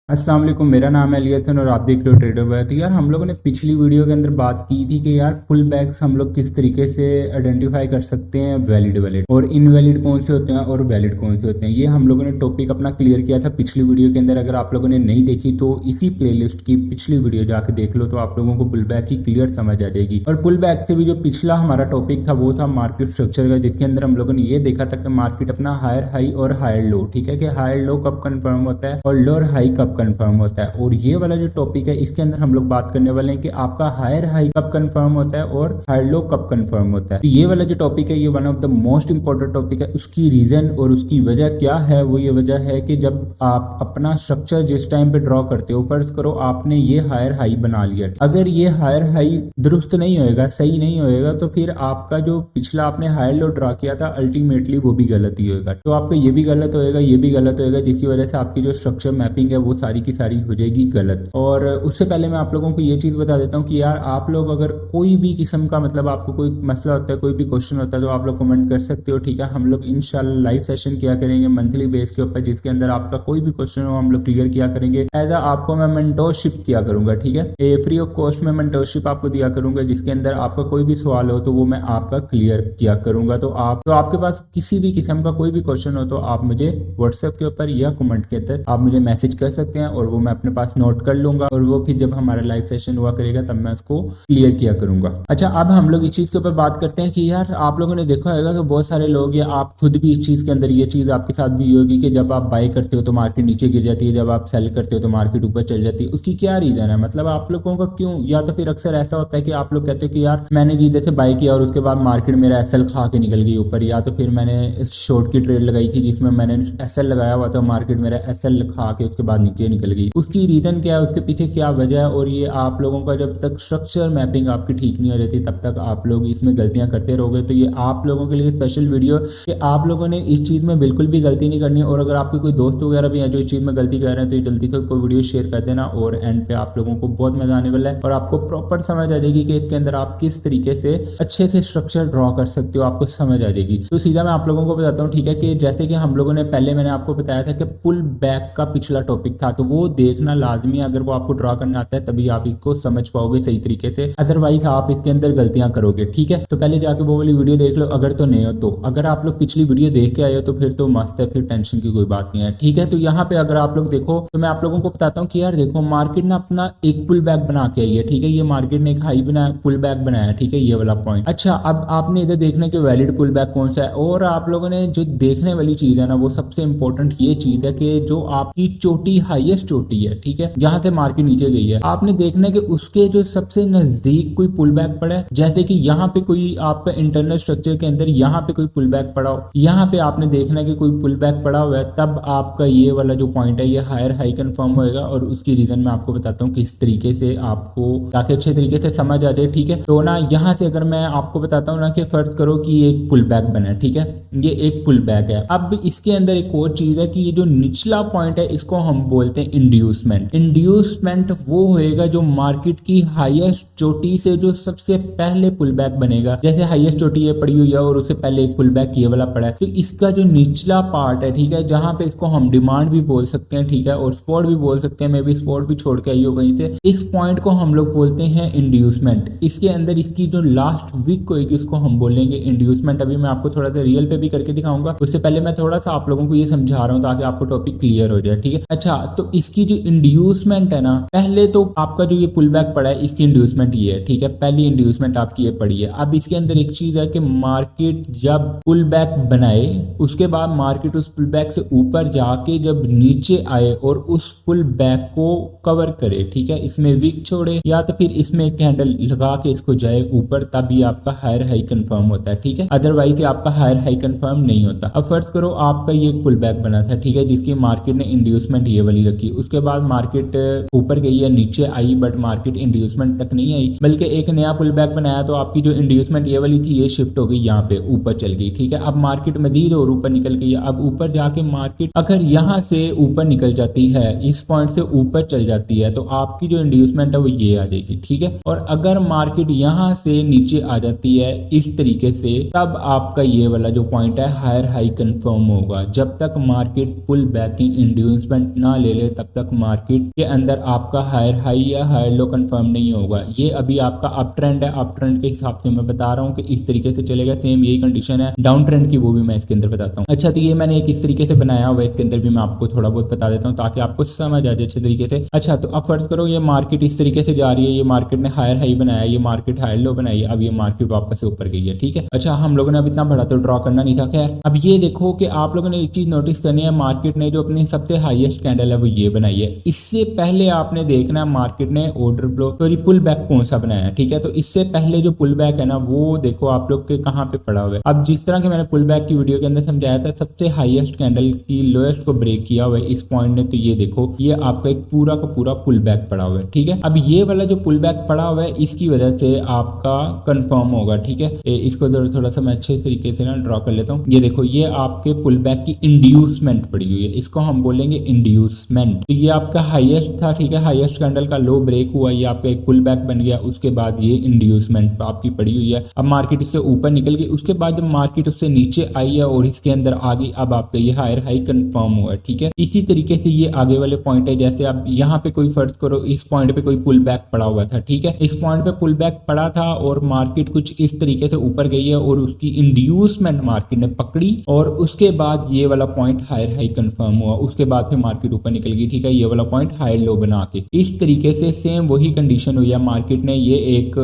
अस्सलाम वालेकुम। मेरा नाम है अलियसन और आप देख रहे हो ट्रेडर बाय। तो यार हम लोगों ने पिछली वीडियो के अंदर बात की थी कि यार पुल बैक्स हम लोग किस तरीके से आइडेंटिफाई कर सकते हैं, वैलिड वैलिड और इनवैलिड कौन से होते हैं और वैलिड कौन से होते हैं। ये हम लोगों ने टॉपिक अपना क्लियर किया था पिछली वीडियो के अंदर। अगर आप लोगों ने नहीं देखी तो इसी प्लेलिस्ट की पिछली वीडियो जाके देख लो, तो आप लोगों को पुल बैक की क्लियर समझ आ जाएगी। और पुल बैक से भी जो पिछला हमारा टॉपिक था वो था मार्केट स्ट्रक्चर का, जिसके अंदर हम लोगों ने ये देखा था कि मार्केट अपना हायर हाई और हायर लो, ठीक है, कि हायर लो कब कंफर्म होता है और लोअर हाई कब कंफर्म होता है। और ये वाला जो टॉपिक है इसके अंदर हम लोग बात करने वाले हैं कि आपका हायर हाई कब कंफर्म होता है और हायर लो कब कंफर्म होता है। तो ये वाला जो टॉपिक है ये one of the most important topic है। उसकी रीजन और उसकी वजह क्या है, वो ये वजह है कि जब आप अपना स्ट्रक्चर जिस टाइम पे ड्रॉ करते हो, फर्ज करो आपने ये हायर हाई बना लिया, अगर ये हायर हाई दुरुस्त नहीं होएगा, सही नहीं होएगा, तो फिर आपका जो पिछला आपने हायर लो ड्रॉ किया था अल्टीमेटली वो भी गलत ही होएगा। तो आपका ये भी गलत होएगा, ये भी गलत होएगा, जिसकी वजह से आपकी जो स्ट्रक्चर मैपिंग है वो सारी की सारी हो जाएगी गलत। और उससे पहले मैं आप लोगों को ये चीज़ बता देता हूँ कि यार आप लोग अगर कोई भी किस्म का मतलब आपको कोई मसला होता है, कोई भी क्वेश्चन होता है, तो आप लोग कमेंट कर सकते हो, ठीक है। हम लोग इंशाल्लाह लाइव सेशन किया करेंगे मंथली बेस के ऊपर, जिसके अंदर आपका कोई भी क्वेश्चन हो हम लोग क्लियर किया करेंगे। एज आपको मैं मेंटोरशिप किया करूंगा, ठीक है, फ्री ऑफ कॉस्ट में मेंटोरशिप आपको दिया करूंगा, जिसके अंदर आपका कोई भी सवाल हो तो वो मैं आपका क्लियर किया करूंगा। तो आपके पास किसी भी किस्म का कोई भी क्वेश्चन हो तो आप मुझे व्हाट्सएप के ऊपर या कमेंट के अंदर आप मुझे मैसेज कर सकते हैं और वो मैं अपने पास नोट कर लूंगा, और वो फिर जब हमारा लाइव सेशन हुआ करेगा तब मैं उसको क्लियर किया करूंगा। अच्छा, अब हम लोग इस चीज के ऊपर बात करते हैं कि यार आप लोगों ने देखा होगा कि बहुत सारे लोग, या आप खुद भी इस चीज के अंदर, ये चीज आपके साथ भी होगी कि जब आप बाय करते हो तो मार्केट नीचे गिर जाती है, जब आप सेल करते हो तो मार्केट ऊपर चल जाती है। उसकी क्या रीजन है, मतलब आप लोगों का क्यों, या तो फिर अक्सर ऐसा होता है कि आप लोग कहते हो कि यार मैंने जिधर से बाय किया और उसके बाद मार्केट मेरा एसएल खा के निकल गई ऊपर, या तो फिर मैंने शॉर्ट की ट्रेड लगाई थी जिसमें मैंने एसएल लगाया हुआ था, मार्केट मेरा एसएल खा के उसके बाद नीचे निकल गई। उसकी रीजन क्या है, उसके पीछे क्या वजह है। और ये आप लोगों का जब तक स्ट्रक्चर मैपिंग आपकी ठीक नहीं हो जाती तब तक आप लोग इसमें गलतियां करते रहोगे। तो ये आप लोगों के लिए स्पेशल वीडियो कि आप लोगों ने इस चीज़ में बिल्कुल भी गलती नहीं करनी है। और अगर आपके कोई दोस्त वगैरह भी हैं जो इस चीज़ में गलती कर रहे हैं तो ये जल्दी से कोई वीडियो शेयर कर देना, और एंड पे आप लोगों को बहुत मजा आने वाला है और आपको प्रॉपर समझ आ जाएगी कि इसके अंदर आप किस तरीके से अच्छे से स्ट्रक्चर ड्रॉ कर सकते हो, आपको समझ आ जाएगी। तो सीधा मैं आप लोगों को बताता हूँ, ठीक है, कि जैसे कि हम लोगों ने पहले मैंने आपको बताया था कि पुल बैक का पिछला टॉपिक था, तो वो देखना लाजमी है। अगर वो आपको ड्रॉ करना आता है तभी आप इसको समझ पाओगे सही तरीके से, अदरवाइज आप इसके अंदर गलतियां करोगे, ठीक है। तो पहले जाके वो वाली वीडियो देख लो अगर तो नहीं हो तो। अगर आप लोग पिछली वीडियो देख के आए हो तो फिर तो मस्त है, फिर टेंशन की कोई बात नहीं है, ठीक है। तो यहाँ पे अगर आप लोग देखो तो मैं आप लोगों को बताता हूँ कि यार देखो मार्केट ने अपना एक पुल बैक बना के आई है, ठीक है। ये मार्केट ने एक हाई बनाया, पुल बैक बनाया, ठीक है, ये वाला पॉइंट। अच्छा, अब आपने इधर देखना कि वैलिड पुल बैक कौन सा है। और आप लोगों ने जो देखने वाली चीज है ना, वो सबसे इंपॉर्टेंट ये चीज है कि जो आपकी चोटी, हाईएस्ट चोटी है, ठीक है, जहां से मार्केट नीचे गई है, आपने देखना है कि उसके जो सबसे नजदीक कोई पुल बैक पड़ा है। जैसे कि यहाँ पे कोई आपका इंटरनल स्ट्रक्चर के अंदर यहाँ पे कोई पुल बैक पड़ा हो, यहाँ पे आपने देखना है कि कोई पुल बैक पड़ा हुआ है, तब आपका ये वाला जो पॉइंट है ये हायर हाई कंफर्म होएगा। और उसकी रीजन मैं आपको बताता हूँ किस तरीके से आपको, ताकि अच्छे तरीके से समझ आ जाए, ठीक है। तो ना यहाँ से अगर मैं आपको बताता हूँ ना कि फर्ज करो कि ये एक पुल बैक बना है, ठीक है, ये एक पुल बैक है। अब इसके अंदर एक और चीज है कि ये जो निचला पॉइंट है इसको हम बोलते हैं इंड्यूसमेंट। इंड्यूसमेंट वो होएगा जो मार्केट की हाईएस्ट चोटी से जो सबसे पहले पुल बैक बनेगा। जैसे हाईएस्ट चोटी ये पड़ी हुई है और उससे पहले एक पुल बैक ये वाला पड़ा है, तो इसका जो निचला पार्ट है, ठीक है, जहां पे इसको हम डिमांड भी बोल सकते हैं, ठीक है, और स्पॉट भी बोल सकते हैं, मे बी स्पॉट भी छोड़ के आई हो कहीं से, इस पॉइंट को हम लोग बोलते हैं इंड्यूसमेंट। इसके अंदर इसकी जो लास्ट वीक होगी उसको हम बोलेंगे इंड्यूसमेंट। अभी मैं आपको थोड़ा सा रियल पे भी करके दिखाऊंगा, उससे पहले मैं थोड़ा सा आप लोगों को ये समझा रहा हूँ ताकि आपको टॉपिक क्लियर हो जाए, ठीक है। अच्छा, तो इसकी जो इंड्यूसमेंट है ना, पहले तो आपका जो ये पुल बैक पड़ा है इसकी इंड्यूसमेंट ये है, ठीक है, पहली इंड्यूसमेंट आपकी ये पड़ी है। अब इसके अंदर एक चीज है कि मार्केट जब पुल बैक बनाए उसके बाद मार्केट उस पुल बैक से ऊपर जाके जब नीचे आए और उस पुल बैक को कवर करे, ठीक है, इसमें विक छोड़े या तो फिर इसमें कैंडल लगा के इसको जाए ऊपर, तब ये आपका हायर हाई कंफर्म होता है, ठीक है, अदरवाइज आपका हायर हाई कंफर्म नहीं होता। अब फर्ज करो आपका ये एक पुल बैक बना था, ठीक है, जिसकी मार्केट ने इंड्यूसमेंट ये वाली रखी, उसके बाद मार्केट ऊपर गई है, नीचे आई, बट मार्केट इंड्यूसमेंट तक नहीं आई, बल्कि एक नया पुल बैक बनाया, तो आपकी जो इंड्यूसमेंट ये वाली थी ये शिफ्ट हो गई यहाँ पे ऊपर चल गई, ठीक है। अब मार्केट मजीद और ऊपर निकल गई है। अब ऊपर जाके मार्केट अगर यहाँ से ऊपर निकल जाती है, इस पॉइंट से ऊपर चल जाती है, तो आपकी जो इंड्यूसमेंट है वो ये आ जाएगी, ठीक है। और अगर मार्केट यहाँ से नीचे आ जाती है इस तरीके से, तब आपका ये वाला जो पॉइंट है हायर हाई कंफर्म होगा। जब तक मार्केट पुल बैक की इंड्यूसमेंट ना ले ले तब तक मार्केट के अंदर आपका हायर हाई या हायर लो कंफर्म नहीं होगा। ये अभी आपका अप ट्रेंड है, अप ट्रेंड के हिसाब से मैं बता रहा हूँ कि इस तरीके से चलेगा। सेम यही कंडीशन है डाउन ट्रेंड की, वो भी मैं इसके अंदर बताता हूँ। अच्छा, तो ये मैंने एक इस तरीके से बनाया हुआ है, इसके अंदर भी मैं आपको थोड़ा बहुत बता देता हूँ ताकि आपको समझ आ जाए अच्छे तरीके से। अच्छा, तो अब फर्ज करो ये मार्केट इस तरीके से जा रही है, ये मार्केट ने हायर हाई बनाया, ये मार्केट हायर लो बनाई, अब ये मार्केट वापस से ऊपर गई है। ठीक है, अच्छा हम लोगों ने अब इतना बड़ा तो ड्रॉ करना नहीं था। खैर, अब ये देखो कि आप लोगों ने एक चीज नोटिस करनी है, मार्केट ने जो अपनी सबसे हाईएस्ट कैंडल है वो ये बनाई है। इससे पहले आपने देखना है मार्केट ने ऑर्डर ब्लो सॉरी पुल बैक कौन सा बनाया है। ठीक है, तो इससे पहले जो पुल बैक है ना वो देखो आप लोग के कहाँ पे पड़ा हुआ है। अब जिस तरह के मैंने पुल बैक की वीडियो के अंदर समझाया था, सबसे हाईएस्ट कैंडल की लोएस्ट को ब्रेक किया हुआ है इस पॉइंट ने, तो ये देखो ये आपका एक पूरा का पूरा पुल बैक पड़ा हुआ है। ठीक है, अब ये वाला जो पुल बैक पड़ा हुआ है इसकी वजह से आपका कंफर्म होगा। ठीक है, इसको थोड़ा सा मैं अच्छे तरीके से ना ड्रॉ कर लेता हूँ। ये देखो ये आपके पुल बैक की इंड्यूसमेंट पड़ी हुई है, इसको हम बोलेंगे इंड्यूसमेंट। तो ये आपका हाईएस्ट था। ठीक है, हाईएस्ट कैंडल का लो ब्रेक हुआ, ये आपका एक पुल बैक बन गया, उसके बाद ये इंड्यूसमेंट आपकी पड़ी हुई है। अब मार्केट इससे ऊपर निकल गई, उसके बाद जब मार्केट उससे नीचे आई है और इसके अंदर आ गई, अब आपका ये हायर हाई कंफर्म हुआ है। ठीक है, इसी तरीके से ये आगे वाले पॉइंट है, जैसे अब यहाँ पे कोई फर्ज करो इस पॉइंट पे कोई पुल बैक पड़ा हुआ था। ठीक है, इस पॉइंट पे पुल बैक पड़ा था और मार्केट कुछ इस तरीके से ऊपर गई है और उसकी इंड्यूसमेंट मार्केट ने पकड़ी और उसके बाद ये वाला पॉइंट हायर हाई कंफर्म हुआ, उसके बाद फिर मार्केट ऊपर निकल गई। ठीक है, ये वाला पॉइंट हायर लो बना के इस तरीके से सेम वही कंडीशन हुई है। मार्केट ने ये एक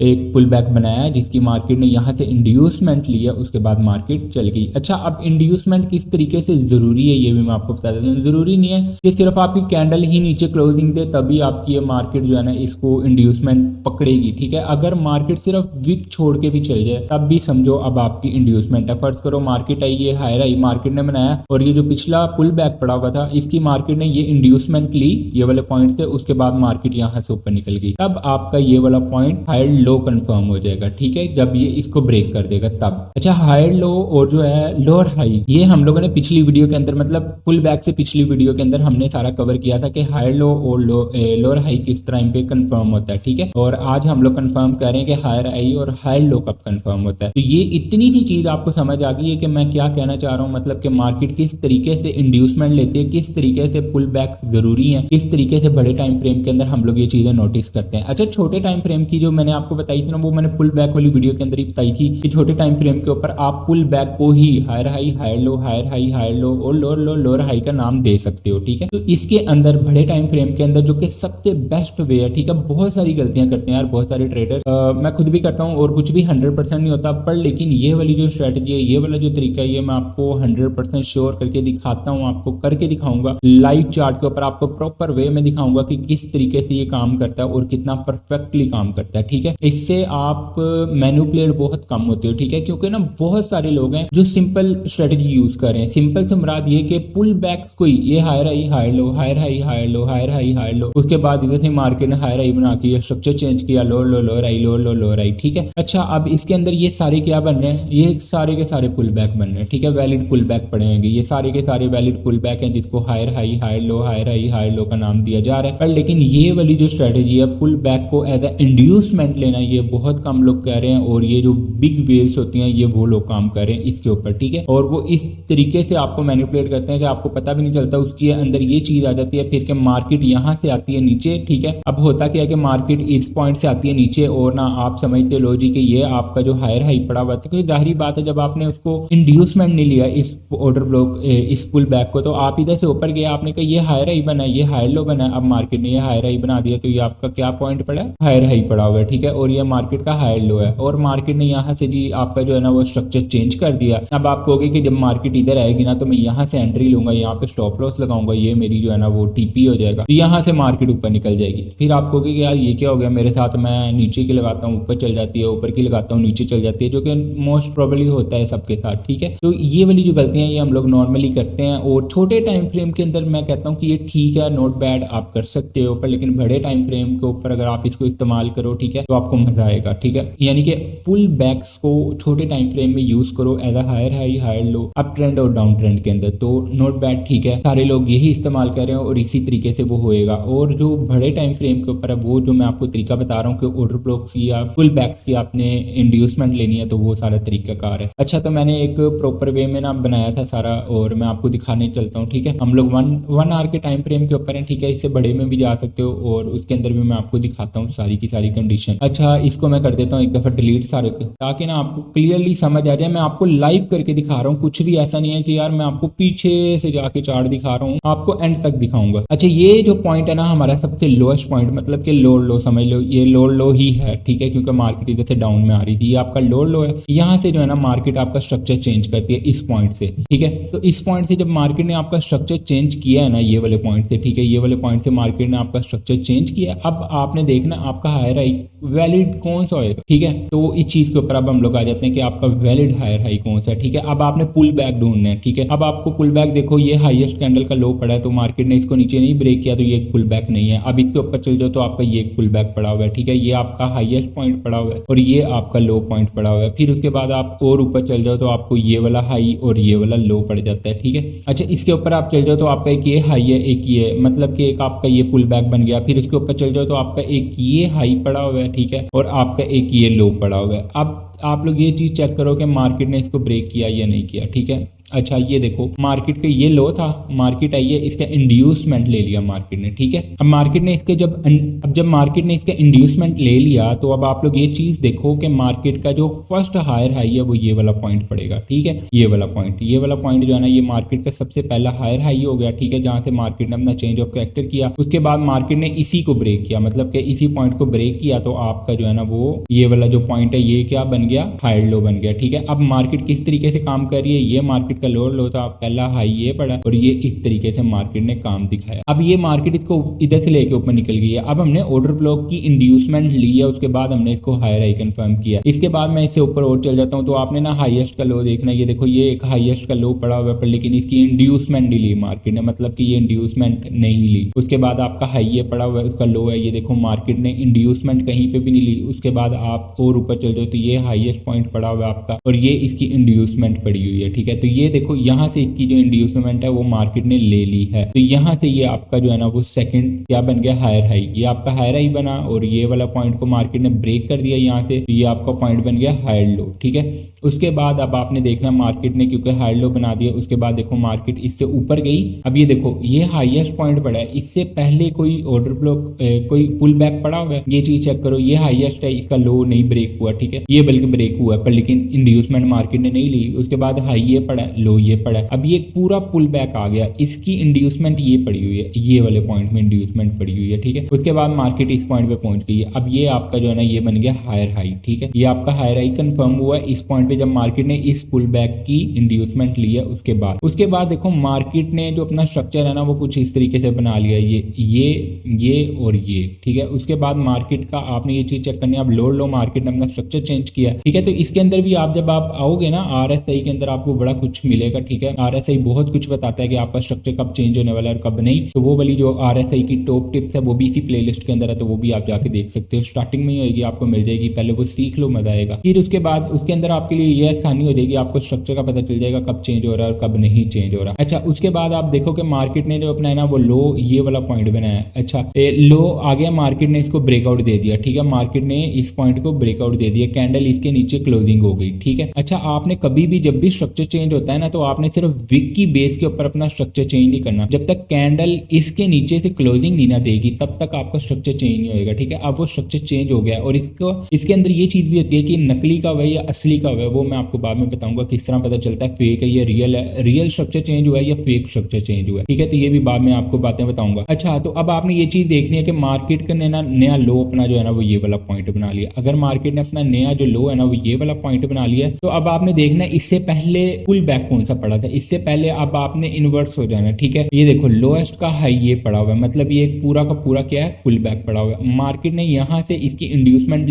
एक पुल बैक बनाया है जिसकी मार्केट ने यहाँ से इंड्यूसमेंट लिया, उसके बाद मार्केट चल गई। अच्छा, अब इंड्यूसमेंट किस तरीके से जरूरी है ये भी मैं आपको बता देता हूँ। जरूरी नहीं है कि सिर्फ आपकी कैंडल ही नीचे क्लोजिंग दे तभी आपकी ये मार्केट जो है ना इसको इंड्यूसमेंट पकड़ेगी। ठीक है, अगर मार्केट सिर्फ विक छोड़ के भी चल जाए तब भी समझो अब आपकी इंड्यूसमेंट है। फर्ज करो मार्केट आई, ये हायर आई मार्केट ने बनाया और ये जो पिछला पुल बैक पड़ा हुआ था इसकी मार्केट ने ये इंड्यूसमेंट ली ये वाले पॉइंट से, उसके बाद मार्केट यहाँ से ऊपर निकल गई, तब आपका ये वाला पॉइंट हायर लो कंफर्म हो जाएगा। ठीक है, जब ये इसको ब्रेक कर देगा तब। अच्छा, हायर लो और जो है लोअर हाई, ये हम लोगों ने पिछली वीडियो के अंदर मतलब पुल बैक से पिछली वीडियो के अंदर हमने सारा कवर किया था कि हायर लो और लोअर हाई किस टाइम पे कंफर्म होता है। ठीक है, और आज हम लोग कंफर्म कर रहे हैं कि हायर हाई और हायर लो कब कंफर्म होता है। तो ये इतनी सी चीज आपको समझ आ गई है कि मैं क्या कहना चाह रहा हूँ, मतलब कि मार्केट किस तरीके से इंड्यूसमेंट लेती है, किस तरीके से पुल बैक जरूरी है, किस तरीके से बड़े टाइम फ्रेम के अंदर हम लोग ये चीजें नोटिस करते हैं। अच्छा, छोटे टाइम फ्रेम की जो मैंने आपको बताई थी ना वो मैंने पुल बैक वाली वीडियो के अंदर ही बताई थी कि छोटे टाइम फ्रेम के ऊपर आप पुल बैक को ही higher high higher low higher high higher low और लोअर लो लोअर हाई का नाम दे सकते हो। ठीक है, तो इसके अंदर बड़े टाइम फ्रेम के अंदर जो कि सबसे बेस्ट वे है। ठीक है, बहुत सारी गलतियां करते हैं यार बहुत सारे ट्रेडर, मैं खुद भी करता हूँ और कुछ भी 100% नहीं होता, पर लेकिन ये वाली जो स्ट्रेटजी है, ये वाला जो तरीका है, ये मैं आपको 100% श्योर करके दिखाता हूँ, आपको करके दिखाऊंगा लाइव चार्ट के ऊपर, आपको प्रॉपर वे में दिखाऊंगा कि किस तरीके से ये काम करता है और कितना परफेक्टली काम करता है। ठीक है, इससे आप मैनिपुलेट बहुत कम होते हो। ठीक है, क्योंकि ना बहुत सारे लोग हैं जो सिंपल स्ट्रेटजी यूज कर रहे हैं। सिंपल से मुराद ये कि पुल बैक कोई ये higher high higher low higher high higher low higher high higher low, उसके बाद इधर से मार्केट ने हायर हाई बना के स्ट्रक्चर चेंज किया, लोअर लो लोअर हाई लोअर लो लोअर हाई। ठीक है, अच्छा अब इसके अंदर ये सारे क्या बन रहे हैं, ये सारे के सारे पुल बैक बन रहे हैं। ठीक है, वैलिड पुल बैक पड़ेंगे, ये सारे के सारे वैलिड पुल बैक हैं जिसको higher high higher low higher high higher low का नाम दिया जा रहा है। पर लेकिन ये वाली जो स्ट्रेटजी है पुल बैक को एज ए इंड्यूसमेंट लेना, ये बहुत कम लोग कह रहे हैं और ये जो बिग वेव्स होती हैं ये वो लोग काम कर रहे हैं इसके ऊपर। ठीक है, और वो इस तरीके से आपको मैनिपुलेट करते हैं कि आपको पता भी नहीं चलता, उसके अंदर ये चीज आ जाती है फिर के मार्केट यहाँ से आती है नीचे। ठीक है, अब होता क्या है कि मार्केट इस पॉइंट से आती है नीचे और ना आप समझते लो जी कि ये आपका जो हायर हाई पड़ा हुआ था, जाहिर बात है जब आपने उसको इंड्यूसमेंट नहीं लिया इस ऑर्डर ब्लॉक इस पुल बैक को, तो आप इधर से ऊपर गए, आपने कहा ये हायर हाई बना ये हायर लो बना, अब मार्केट ने ये हायर हाई बना दिया तो ये आपका क्या पॉइंट पड़ा है, हायर हाई पड़ा हुआ है। ठीक है, और ये मार्केट का हायर लो है और मार्केट ने यहाँ से जी आपका जो है ना वो स्ट्रक्चर चेंज कर दिया। अब आप कहोगे कि जब मार्केट इधर आएगी ना तो मैं यहाँ से एंट्री लूंगा, यहाँ पे स्टॉप लॉस लगाऊंगा, ये मेरी जो है ना वो टीपी हो जाएगा, तो यहाँ से मार्केट ऊपर निकल जाएगी। फिर आप कहोगे कि यार ये क्या हो गया मेरे साथ, मैं नीचे की लगाता हूँ ऊपर चल जाती है, ऊपर की लगाता हूँ नीचे चल जाती है, जो कि मोस्ट प्रोबेबली होता है सबके साथ। ठीक है, तो ये वाली जो गलतियां ये हम लोग नॉर्मली करते हैं और छोटे टाइम फ्रेम के अंदर मैं कहता हूँ कि ये ठीक है, नॉट बैड, आप कर सकते हो, पर लेकिन बड़े टाइम फ्रेम के ऊपर अगर आप इसको इस्तेमाल करो ठीक है तो आपको मजा आएगा। ठीक है, यानी कि पुल बैक्स को छोटे टाइम फ्रेम में यूज करो as a higher high higher low uptrend और डाउन ट्रेंड के अंदर, तो नॉट बैड। ठीक है, सारे लोग यही इस्तेमाल कर रहे हैं और इसी तरीके से वो होएगा। और जो बड़े टाइम फ्रेम के ऊपर है वो जो मैं आपको तरीका बता रहा हूँ कि ऑर्डर ब्लॉक्स की या पुल बैक्स की आपने इंड्यूसमेंट लेनी है तो वो सारा तरीका कार है। अच्छा, तो मैंने एक प्रॉपर वे में ना बनाया था सारा और मैं आपको दिखाने चलता हूँ। ठीक है, हम लोग 1 वन आवर के टाइम फ्रेम के ऊपर है, ठीक है। इससे बड़े में भी जा सकते हो और उसके अंदर भी मैं आपको दिखाता हूँ सारी की सारी कंडीशन। अच्छा, इसको मैं कर देता हूँ एक दफा डिलीट सारे के, ताकि ना आपको क्लियरली समझ आ जाए। मैं आपको लाइव करके दिखा रहा हूँ, कुछ भी ऐसा नहीं है कि यार मैं आपको पीछे से जाके चार्ट दिखा रहा हूँ, आपको एंड तक दिखाऊंगा। अच्छा, ये जो पॉइंट है ना हमारा सबसे लोएस्ट पॉइंट, मतलब कि लोअर लो समझ लो, ये लोअर लो ही है, ठीक है, क्योंकि मार्केट इधर से डाउन में आ रही थी। ये आपका लोअर लो है, यहाँ से जो है ना मार्केट आपका स्ट्रक्चर चेंज करती है इस पॉइंट से, ठीक है। तो इस पॉइंट से जब मार्केट ने आपका स्ट्रक्चर चेंज किया है ना, ये वाले पॉइंट से, ठीक है, ये वाले पॉइंट से मार्केट ने आपका स्ट्रक्चर चेंज किया। अब आपने देखना आपका हायर हाई वैलिड कौन सा होएगा, ठीक है। तो इस चीज के ऊपर अब हम लोग आ जाते हैं कि आपका वैलिड हायर हाई कौन सा है, ठीक है। अब आपने पुल बैक ढूंढना है, ठीक है। अब आपको पुल बैक, देखो ये हाईएस्ट कैंडल का लो पड़ा है, तो मार्केट ने इसको नीचे नहीं ब्रेक किया, तो ये एक पुल बैक नहीं है। अब इसके ऊपर चल जाओ तो आपका ये एक पुल बैक पड़ा हुआ है, ठीक है। ये आपका हाईएस्ट पॉइंट पड़ा हुआ है और ये आपका लो पॉइंट पड़ा हुआ है। फिर उसके बाद आप और ऊपर चल जाओ तो आपको ये वाला हाई और ये वाला लो पड़ जाता है, ठीक है। अच्छा, इसके ऊपर आप चल जाओ तो आपका एक ये हाई है, एक ये, मतलब कि एक आपका ये पुल बैक बन गया। फिर उसके ऊपर चल जाओ तो आपका एक ये हाई पड़ा हुआ है, ठीक है, और आपका एक ये लो पड़ा हुआ है। अब आप लोग ये चीज चेक करो कि मार्केट ने इसको ब्रेक किया या नहीं किया, ठीक है। अच्छा, ये देखो मार्केट का ये लो था, मार्केट आई है, इसका इंड्यूसमेंट ले लिया मार्केट ने, ठीक है। अब मार्केट ने इसके जब मार्केट ने इसका इंड्यूसमेंट ले लिया, तो अब आप लोग ये चीज देखो कि मार्केट का जो फर्स्ट हायर हाई है वो ये वाला पॉइंट पड़ेगा, ठीक है। ये वाला पॉइंट जो है ना, ये मार्केट का सबसे पहला हायर हाई हो गया, ठीक है, जहां से मार्केट ने अपना चेंज ऑफ कैरेक्टर किया। उसके बाद मार्केट ने इसी को ब्रेक किया, मतलब कि इसी पॉइंट को ब्रेक किया, तो आपका जो है ना वो ये वाला जो पॉइंट है ये क्या बन गया, हायर लो बन गया, ठीक है। अब मार्केट किस तरीके से काम कर रही है, ये मार्केट का लोअर लो था, पहला हाई ये पड़ा और ये इस तरीके से मार्केट ने काम दिखाया। अब ये मार्केट इसको इधर से लेके ऊपर निकल गई है। अब हमने ऑर्डर ब्लॉक की इंड्यूसमेंट ली है, उसके बाद हमने इसको हायर हाई कंफर्म किया। इसके बाद मैं इससे ऊपर और चल जाता हूं, तो आपने ना हाईएस्ट का लो देखना, ये देखो ये एक हाईएस्ट का लो पड़ा हुआ है, पर लेकिन इसकी इंड्यूसमेंट नहीं ली मार्केट ने, मतलब कि ये इंड्यूसमेंट नहीं ली। उसके बाद आपका हाई ये पड़ा हुआ है, उसका लो है, ये देखो मार्केट ने इंड्यूसमेंट कहीं पे भी नहीं ली। उसके बाद आप और ऊपर चल जाओ तो ये हाईएस्ट पॉइंट पड़ा हुआ है आपका और ये इसकी इंड्यूसमेंट पड़ी हुई है, ठीक है। तो ये देखो यहाँ से इसकी जो इंड्यूसमेंट है वो मार्केट ने ले ली है, तो यहाँ से ये आपका जो है ना वो सेकंड क्या बन गया, हायर हाई। ये आपका हायर हाई बना और ये वाला पॉइंट को मार्केट ने ब्रेक कर दिया यहाँ से, तो ये आपका पॉइंट बन गया हायर लो, ठीक है। उसके बाद अब आपने देखना मार्केट ने क्योंकि हायर लो बना दिया, उसके बाद देखो मार्केट इससे ऊपर गई। अब ये देखो ये हाईएस्ट पॉइंट पड़ा है, इससे पहले कोई ऑर्डर ब्लॉक कोई पुल बैक पड़ा हुआ है, ये चीज चेक करो। ये हाईएस्ट है, इसका लो नहीं ब्रेक हुआ, ठीक है, ये बल्कि ब्रेक हुआ है, पर लेकिन इंड्यूसमेंट मार्केट ने नहीं ली। उसके बाद हाई ये पड़ा है, लो ये पड़ा है। अब ये पूरा पुल बैक आ गया, इसकी इंड्यूसमेंट ये पड़ी हुई है, ये वाले पॉइंट में इंड्यूसमेंट पड़ी हुई है, ठीक है। उसके बाद मार्केट इस पॉइंट पे पहुंच गई है। अब ये आपका जो है ना ये बन गया हायर हाई, ठीक है। ये आपका हायर हाई कंफर्म हुआ है इस पॉइंट पे जब मार्केट ने इस पुल बैक की इंड्यूसमेंट ली है। उसके बाद देखो मार्केट ने जो अपना स्ट्रक्चर है ना वो कुछ इस तरीके से बना लिया, ये और ये, ठीक है। उसके बाद मार्केट का आपने ये चीज चेक करनी है, अब लोअर लो मार्केट ने अपना स्ट्रक्चर चेंज किया, ठीक है। तो इसके अंदर भी आप जब आप आओगे ना RSI के अंदर आपको बड़ा कुछ मिलेगा, ठीक है। RSI बहुत कुछ बताता है कि आपका स्ट्रक्चर कब चेंज होने वाला है और कब नहीं। तो वो वाली जो RSI की टॉप टिप्स है वो भी इसी प्लेलिस्ट के अंदर है, तो वो भी आप जाके देख सकते हो। स्टार्टिंग में ही होगी, आपको मिल जाएगी, पहले वो सीख लो, मजा आएगा। फिर उसके बाद उसके अंदर आपके लिए ये आसानी हो जाएगी, आपको स्ट्रक्चर का पता चल जाएगा कब चेंज हो रहा है और कब नहीं चेंज हो रहा। अच्छा, उसके बाद आप देखो कि मार्केट ने जो अपना है ना वो लो ये वाला पॉइंट बनाया। अच्छा, लो आ गया, मार्केट ने इसको ब्रेकआउट दे दिया, ठीक है। मार्केट ने इस पॉइंट को ब्रेकआउट दे दिया, कैंडल इसके नीचे क्लोजिंग हो गई, ठीक है। अच्छा, आपने कभी भी जब भी स्ट्रक्चर चेंज होता है ना तो आपने सिर्फ विक की बेस के ऊपर अपना स्ट्रक्चर चेंज नहीं करना। जब तक कैंडल इसके नीचे से क्लोजिंग नहीं ना देगी तब तक आपका स्ट्रक्चर चेंज नहीं होगा, ठीक है। अब वो स्ट्रक्चर चेंज हो गया और इसके अंदर ये चीज भी होती है कि नकली का हुआ या असली का हुआ, वो मैं आपको बाद में बताऊंगा किस तरह पता चलता है फेक है या रियल है, रियल स्ट्रक्चर चेंज हुआ है या फेक स्ट्रक्चर चेंज हुआ है, ठीक है। तो ये भी बाद में आपको बातें बताऊंगा। अच्छा, तो अब आपने ये चीज देखनी है कि मार्केट का नया लो अपना जो है ना वो ये वाला पॉइंट बना लिया। अगर मार्केट ने अपना नया जो लो है ना वो ये वाला पॉइंट बना लिया, तो अब आपने देखना इससे पहले पुल बैक कौन सा पड़ा था, इससे पहले अब आपने इन्वर्स हो जाना, ठीक है। ये देखो लोएस्ट का हाई ये पड़ा हुआ है, मतलब ये पूरा का पूरा क्या है, पुल बैक पड़ा हुआ है। मार्केट ने यहाँ से इसकी इंड्यूसमेंट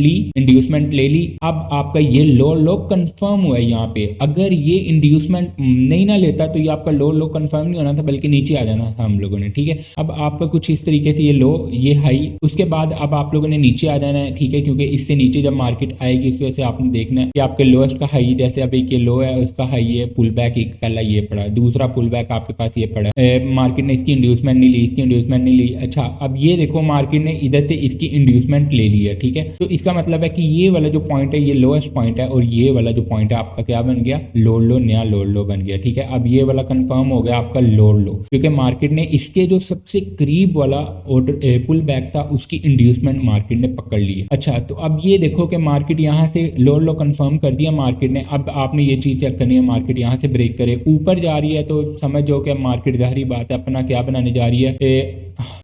ले ली। अब आपका ये लो कंफर्म हुआ है यहाँ पे। अगर ये इंड्यूसमेंट नहीं ना लेता तो ये आपका लो कंफर्म नहीं होना था, बल्कि नीचे आ जाना था हम लोगों ने, ठीक है। अब आपका कुछ इस तरीके से ये लो ये हाई, उसके बाद अब आप लोगों ने नीचे आ जाना है, ठीक है, क्योंकि इससे नीचे जब मार्केट आएगी इस वजह से आपने देखना है कि आपके लोएस्ट का हाई, जैसे अब एक ये लो है उसका हाई है, पुल बैक बैक एक पहला ये पड़ा, दूसरा पुल बैक आपके पास ये पड़ा, मार्केट ने इसकी इंड्यूसमेंट नहीं ली, इसकी इंड्यूसमेंट नहीं ली। अच्छा, अब ये देखो मार्केट ने इधर से इसकी इंड्यूसमेंट ले ली है, ठीक है। तो इसका मतलब है कि ये वाला जो पॉइंट है ये लोएस्ट पॉइंट है और ये वाला जो पॉइंट है आपका क्या बन गया, लोअर लो, नया लोअर लो बन गया, ठीक है। अब ये वाला कंफर्म हो गया आपका लोअर लो, क्योंकि मार्केट ने इसके जो सबसे करीब वाला ऑर्डर पुल बैक था उसकी इंड्यूसमेंट मार्केट ने पकड़ ली है। अच्छा, तो अब ये देखो कि मार्केट यहाँ से लोअर लो कंफर्म कर दिया मार्केट ने। अब आपने ये चीज चेक करनी है, मार्केट यहाँ से ब्रेक करे ऊपर जा रही है तो समझो कि मार्केट जाहिर बात है अपना क्या बनाने जा रही है,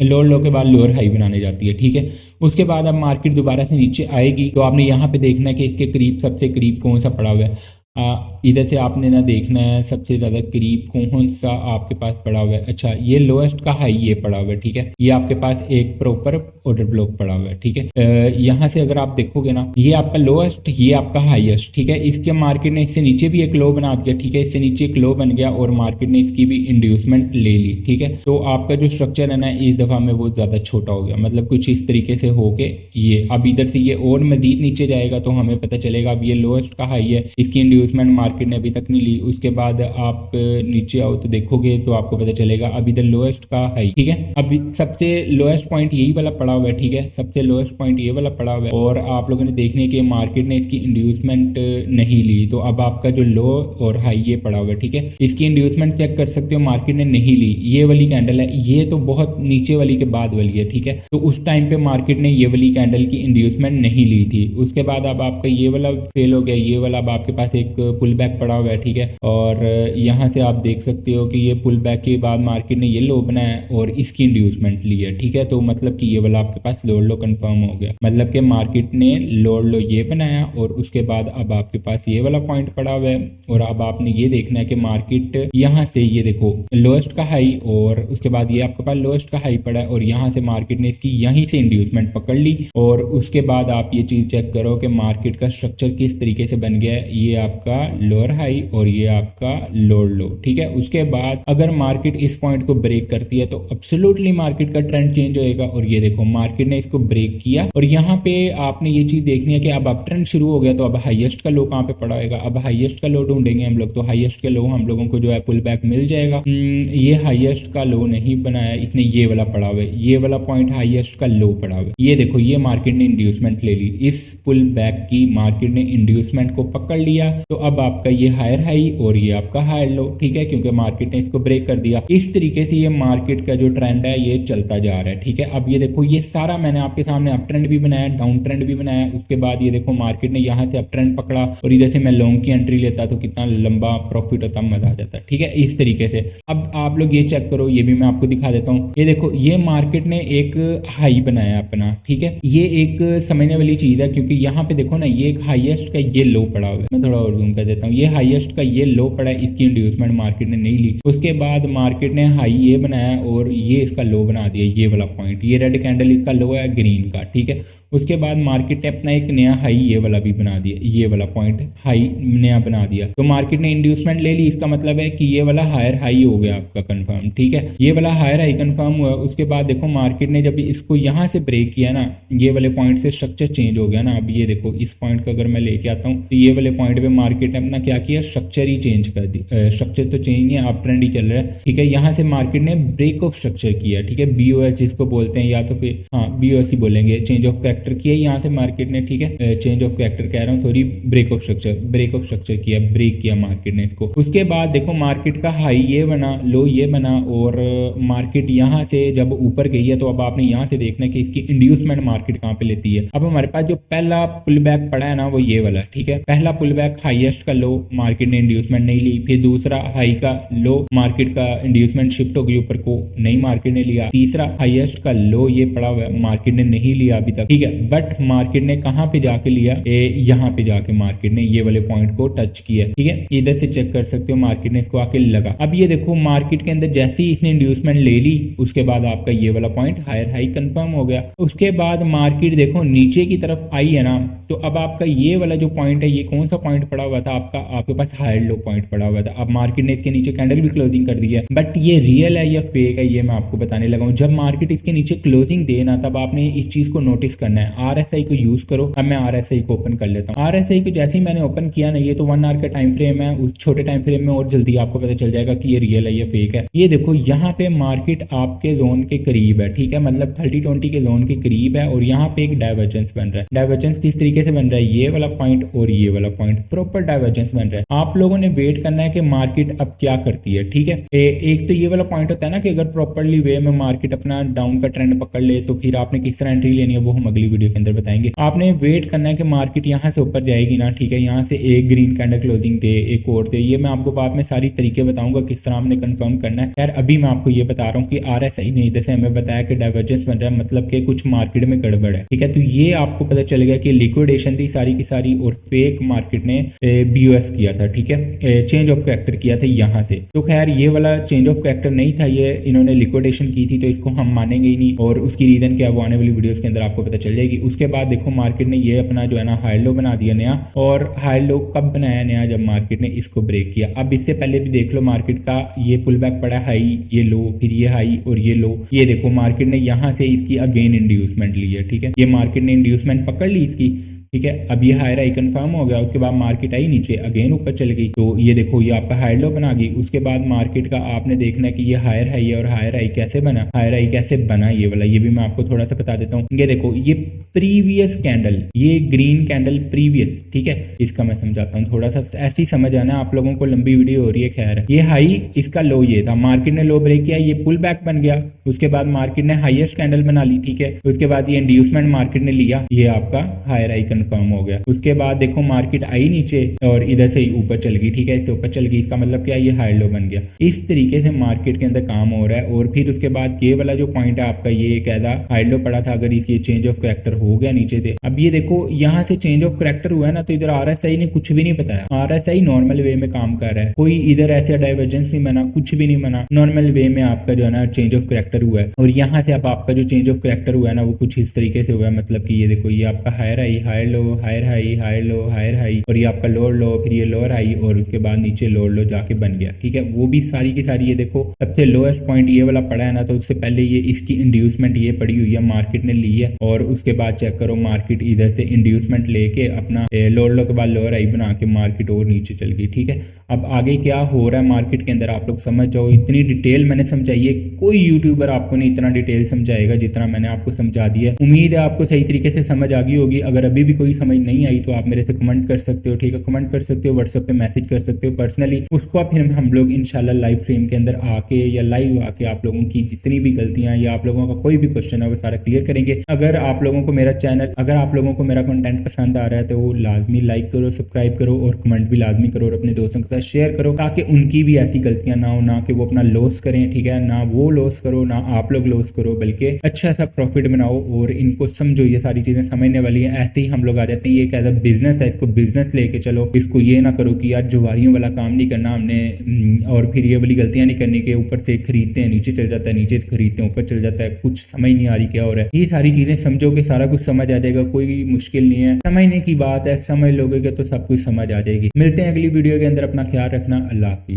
लोअर लो के बाद लोअर हाई बनाने जाती है, ठीक है। उसके बाद अब मार्केट दोबारा से नीचे आएगी तो आपने यहाँ पे देखना है कि इसके करीब सबसे करीब कौन सा पड़ा हुआ है। इधर से आपने ना देखना है सबसे ज़्यादा करीब कौन सा आपके पास पड़ा हुआ है। अच्छा, ये लोएस्ट का हाई ये पड़ा हुआ है, ठीक है। ये आपके पास एक प्रॉपर ऑर्डर ब्लॉक पड़ा हुआ है, ठीक है। यहाँ से अगर आप देखोगे ना, ये आपका लोएस्ट, ये आपका हाईएस्ट, ठीक है। इसके मार्केट ने इससे नीचे भी एक लो बना दिया, ठीक है। इससे नीचे एक लो बन गया और मार्केट ने इसकी भी इंड्यूसमेंट ले ली, ठीक है। तो आपका जो स्ट्रक्चर है ना इस दफ़ा में वो ज़्यादा छोटा हो गया, मतलब कुछ इस तरीके से हो के ये अब इधर से ये और मजीद नीचे जाएगा तो हमें पता चलेगा अब ये लोएस्ट का हाई है, इसकी इंड्यूसमेंट मार्केट ने अभी तक नहीं ली। उसके बाद आप नीचे आओ तो देखोगे तो आपको पता चलेगा अब इधर लोएस्ट का हाई, ठीक है। अभी सबसे लोएस्ट पॉइंट यही वाला पड़ा हुआ है, ठीक है। सबसे लोएस्ट पॉइंट ये वाला पड़ा हुआ है और आप लोगों ने देखने के मार्केट ने इसकी इंड्यूसमेंट नहीं ली, तो अब आपका जो लो और हाई ये पड़ा हुआ है, ठीक है। इसकी इंड्यूसमेंट चेक कर सकते हो, मार्केट ने नहीं ली। ये वाली कैंडल है, ये तो बहुत नीचे वाली के बाद वाली है, ठीक है। तो उस टाइम पे मार्केट ने ये वाली कैंडल की इंड्यूसमेंट नहीं ली थी। उसके बाद अब आपका ये वाला फेल हो गया, ये वाला अब आपके पास एक पुल बैक पड़ा हुआ है, ठीक है। और यहाँ से आप देख सकते हो कि ये पुल बैक के बाद मार्केट ने ये लो बनाया और इसकी इंड्यूसमेंट ली है, ठीक है। तो मतलब कि ये वाला आपके पास लोअर लो कंफर्म हो गया, मतलब कि मार्केट ने लोअर लो ये बनाया और उसके बाद अब आपके पास ये वाला पॉइंट पड़ा हुआ है और अब आपने ये देखना है कि मार्केट यहाँ से ये देखो लोएस्ट का हाई और उसके बाद ये आपके पास लोएस्ट का हाई पड़ा है और यहाँ से मार्केट ने इसकी यहीं से इंड्यूसमेंट पकड़ ली और उसके बाद आप ये चीज चेक करो कि मार्केट का स्ट्रक्चर किस तरीके से बन गया है। ये आपका लोअर हाई और ये आपका लोअर लो, ठीक है। उसके बाद अगर मार्केट इस पॉइंट को ब्रेक करती है तो एब्सोल्युटली मार्केट का ट्रेंड चेंज होएगा और ये देखो मार्केट ने इसको ब्रेक किया और यहाँ पे आपने ये चीज देखनी है कि अब अप ट्रेंड शुरू हो गया तो अब हाईएस्ट का लो कहाँ पे पड़ा होगा। अब हाईएस्ट का लो ढूंढेंगे हम लोग, तो हाईएस्ट का लो हम लोगों को जो है पुल बैक मिल जाएगा। ये हाईएस्ट का लो नहीं बनाया इसने, ये वाला पड़ा हुआ है, ये वाला पॉइंट हाईएस्ट का लो पड़ा हुआ है। ये देखो ये मार्केट ने इंड्यूसमेंट ले ली, इस पुल बैक की मार्केट ने इंड्यूसमेंट को पकड़ लिया। तो अब आपका ये हायर हाई और ये आपका हायर लो, ठीक है, क्योंकि मार्केट ने इसको ब्रेक कर दिया। इस तरीके से ये मार्केट का जो ट्रेंड है ये चलता जा रहा है, ठीक है। अब ये देखो ये सारा मैंने आपके सामने अप ट्रेंड भी बनाया, डाउन ट्रेंड भी बनाया। उसके बाद ये देखो मार्केट ने यहाँ से अप ट्रेंड पकड़ा और इधर से मैं लॉन्ग की एंट्री लेता तो कितना लंबा प्रॉफिट होता, मजा आ जाता, ठीक है। इस तरीके से अब आप लोग ये चेक करो, ये भी मैं आपको दिखा देता हूँ। ये देखो ये मार्केट ने एक हाई बनाया अपना, ठीक है। ये एक समझने वाली चीज है क्योंकि यहाँ पे देखो ना ये एक हाईएस्ट का ये लो पड़ा हुआ है। मैं थोड़ा और जूम कर देता हूँ, ये हाईएस्ट का ये लो पड़ा है, इसकी इंड्यूसमेंट मार्केट ने नहीं ली। उसके बाद मार्केट ने हाई ये बनाया और ये इसका लो बना दिया, ये वाला पॉइंट, ये रेड कैंडल इसका लो है ग्रीन का, ठीक है। उसके बाद मार्केट ने अपना एक नया हाई ये वाला भी बना दिया, ये वाला पॉइंट हाई नया बना दिया। तो मार्केट ने इंड्यूसमेंट ले ली, इसका मतलब है कि ये वाला हायर हाई हो गया आपका कंफर्म, ठीक है। ये वाला हायर हाई कंफर्म हुआ। उसके बाद देखो मार्केट ने जब इसको यहाँ से ब्रेक किया ना, ये वाले पॉइंट से स्ट्रक्चर चेंज हो गया ना। अब ये देखो इस पॉइंट को अगर मैं लेके आता हूँ तो ये वाले पॉइंट पे मार्केट ने अपना क्या किया, स्ट्रक्चर ही चेंज कर दी। स्ट्रक्चर तो चेंज नहीं है, अप ट्रेंड ही चल रहा है, ठीक है। यहाँ से मार्केट ने ब्रेक ऑफ स्ट्रक्चर किया, ठीक है, BOS जिसको बोलते हैं, या तो फिर हाँ BOS ही बोलेंगे, चेंज ऑफ कैरेक्टर किया यहाँ से मार्केट ने, ठीक है। चेंज ऑफ कैरेक्टर कह रहा हूँ, सॉरी, ब्रेक ऑफ स्ट्रक्चर किया, ब्रेक किया मार्केट ने इसको। उसके बाद देखो मार्केट का हाई ये बना, लो ये बना और मार्केट यहाँ से जब ऊपर गई है तो अब आपने यहाँ से देखना है कि इसकी इंड्यूसमेंट मार्केट कहाँ पे लेती है। अब हमारे पास जो पहला पुल बैक पड़ा है ना वो ये वाला, ठीक है। पहला पुल बैक हाईएस्ट का लो मार्केट ने इंड्यूसमेंट नहीं ली, फिर दूसरा हाई का लो मार्केट का इंड्यूसमेंट शिफ्ट हो गई ऊपर को, नहीं मार्केट ने लिया। तीसरा हाईएस्ट का लो ये पड़ा हुआ है, मार्केट ने नहीं लिया अभी तक, ठीक है। बट मार्केट ने कहां पे जाके लिया, यहाँ पे जाके मार्केट ने ये वाले पॉइंट को टच किया, ठीक है। इधर से चेक कर सकते हो मार्केट ने इसको आके लगा। अब ये देखो मार्केट के अंदर जैसे ही इसने इंड्यूसमेंट ले ली उसके बाद आपका ये वाला पॉइंट हायर हाई कंफर्म हो गया। उसके बाद मार्केट देखो नीचे की तरफ आई है ना, तो अब आपका ये वाला जो पॉइंट है ये कौन सा पॉइंट पड़ा हुआ था आपका, आपके पास हायर लो पॉइंट पड़ा हुआ था। अब मार्केट ने इसके नीचे कैंडल भी क्लोजिंग कर दी है, बट ये रियल है या फेक है ये मैं आपको बताने लगा हूं। जब मार्केट इसके नीचे क्लोजिंग दे ना तब आपने इस चीज को नोटिस करना है, RSI को यूज करो। अब मैं RSI को ओपन कर लेता हूँ। RSI को जैसे ही मैंने ओपन किया ना, ये तो 1 आवर का टाइम फ्रेम है, उस छोटे टाइम फ्रेम में और जल्दी आपको पता चल जाएगा कि ये रियल है या फेक है। ये देखो यहाँ पे मार्केट आपके जोन के करीब है, ठीक है, मतलब 30-20 के जोन के करीब है और यहाँ पे एक डाइवर्जेंस बन रहा है। डाइवर्जेंस किस तरीके से बन रहा है, ये वाला पॉइंट और ये वाला पॉइंट प्रॉपर डाइवर्जेंस बन रहा है। आप लोगों ने वेट करना है कि मार्केट अब क्या करती है, ठीक है। एक तो ये वाला पॉइंट होता है ना कि अगर प्रॉपरली वे में मार्केट अपना डाउन का ट्रेंड पकड़ ले तो फिर आपने किस तरह एंट्री लेनी है वो हम अगली वीडियो के अंदर बताएंगे। आपने वेट करना है कि मार्केट यहाँ से ऊपर जाएगी ना, ठीक है, यहाँ से एक ग्रीन कैंडल क्लोजिंग दे, एक और दे, ये मैं आपको बाद में सारी तरीके बताऊंगा किस तरह आपने कंफर्म करना है। यार अभी मैं आपको ये बता रहा हूँ कि RSI ने इधर से हमें बताया कि डाइवर्जेंस बन रहा है, मतलब कि कुछ मार्केट में गड़बड़ है, ठीक है। तो ये आपको पता चलेगा कि लिक्विडेशन थी सारी की सारी और फेक मार्केट ने BOS किया था, ठीक है, चेंज ऑफ कैरेक्टर किया था यहाँ से। तो खैर ये वाला चेंज ऑफ कैरेक्टर नहीं था, ये इन्होंने लिक्विडेशन की थी, तो इसको हम मानेंगे ही नहीं और उसकी रीजन क्या वो आने वाली वीडियोस के अंदर आपको पता चल जाएगी। उसके बाद देखो मार्केट ने ये अपना जो है ना हाई लो बना दिया नया, और हाई लो कब बनाया नया, जब मार्केट ने इसको ब्रेक किया। अब इससे पहले भी देख लो मार्केट का ये पुल बैक पड़ा, हाई ये लो फिर ये हाई और ये लो, ये देखो मार्केट ने यहाँ से इसकी अगेन इंड्यूसमेंट ली है, ठीक है, ये मार्केट ने इंड्यूसमेंट पकड़ ली इसकी, ठीक है। अब ये हायर हाई कंफर्म हो गया, उसके बाद मार्केट आई नीचे अगेन ऊपर चली गई, तो ये देखो ये आपका हायर लो बना गई। उसके बाद मार्केट का आपने देखना है कि ये हायर हाई है और हायर हाई कैसे बना, हायर हाई कैसे बना ये वाला, ये भी मैं आपको थोड़ा सा बता देता हूँ। ये देखो ये प्रीवियस कैंडल, ये ग्रीन कैंडल प्रीवियस, ठीक है, इसका मैं समझाता हूँ थोड़ा सा, ऐसी समझ आना आप लोगों को, लंबी वीडियो हो रही है। खैर ये हाई इसका लो ये था, मार्केट ने लो ब्रेक किया, ये पुल बैक बन गया, उसके बाद मार्केट ने हाईएस्ट कैंडल बना ली, ठीक है, उसके बाद ये इंड्यूसमेंट मार्केट ने लिया, ये आपका हायर हाई कंफर्म हो गया। उसके बाद देखो मार्केट आई नीचे और इधर से ही ऊपर चल गई, ठीक है, इससे ऊपर चल गई, इसका मतलब क्या, ये हाई लो बन गया। इस तरीके से मार्केट के अंदर काम हो रहा है। और फिर उसके बाद ये वाला जो पॉइंट है आपका, ये कैसा हाई लो पड़ा था, अगर इसकी चेंज ऑफ कैरेक्टर हो गया नीचे से, अब ये देखो यहाँ से चेंज ऑफ कैरेक्टर हुआ है ना, तो इधर RSI ने कुछ भी नहीं बताया, RSI नॉर्मल वे में काम कर रहा है, कोई इधर ऐसा डाइवर्जेंस नहीं बना, कुछ भी नहीं बना, नॉर्मल वे में आपका जो है ना चेंज ऑफ कैरेक्टर हुआ है। और यहाँ से अब आपका जो चेंज ऑफ कैरेक्टर हुआ है ना वो कुछ इस तरीके से हुआ है, मतलब कि ये देखो ये आपका higher high higher low higher high higher low higher high और ये आपका लोअर लो, फिर ये लोअर हाई और उसके बाद नीचे लोअर लो जाके बन गया, ठीक है। वो भी सारी की सारी ये देखो सबसे लोएस्ट पॉइंट ये वाला पड़ा है ना, तो उससे पहले ये इसकी इंड्यूसमेंट ये पड़ी हुई है, मार्केट ने ली है, और उसके बाद चेक करो मार्केट इधर से इंड्यूसमेंट लेके अपना लोअर लो के बाद लोअर हाई बना के मार्केट और नीचे चल गई, ठीक है। अब आगे क्या हो रहा है मार्केट के अंदर आप लोग समझ जाओ, इतनी डिटेल मैंने समझाई है, कोई यूट्यूबर आपको नहीं इतना डिटेल समझाएगा जितना मैंने आपको समझा दिया है। उम्मीद है आपको सही तरीके से समझ आ गई होगी। अगर अभी भी कोई समझ नहीं आई तो आप मेरे से कमेंट कर सकते हो, ठीक है, कमेंट कर सकते हो, व्हाट्सएप पे मैसेज कर सकते हो पर्सनली, उसको फिर हम लोग इंशाल्लाह लाइव स्ट्रीम के अंदर आके या लाइव आके आप लोगों की जितनी भी गलतियां या आप लोगों का कोई भी क्वेश्चन है वो सारा क्लियर करेंगे। अगर आप लोगों को मेरा चैनल, अगर आप लोगों को मेरा कंटेंट पसंद आ रहा है तो वो लाजमी लाइक करो, सब्सक्राइब करो और कमेंट भी लाजमी करो और अपने दोस्तों के साथ शेयर करो, ताकि उनकी भी ऐसी गलतियां ना हो, ना कि वो अपना लॉस करें, ठीक है, ना वो लॉस करो ना आप लोग लॉस करो, बल्कि अच्छा सा प्रॉफिट बनाओ और इनको समझो, ये सारी चीजें समझने वाली है। ऐसे ही हम लोग आ जाते हैं, ये कैसा बिजनेस है, इसको बिजनेस लेके चलो, इसको ये ना करो कि यार जुआरियों वाला काम नहीं करना हमने, और फिर ये वाली गलतियां नहीं करनी कि ऊपर से खरीदते हैं नीचे चल जाता है, नीचे से खरीदते हैं ऊपर चल जाता है, कुछ समझ नहीं आ रही क्या हो रहा है। ये सारी चीजें समझोगे सारा कुछ समझ आ जाएगा, कोई मुश्किल नहीं है, समझने की बात है, समझ लोगे तो सब कुछ समझ आ जाएगी। मिलते हैं अगली वीडियो के अंदर, अपना ख्याल रखना, अल्लाह हाफिज।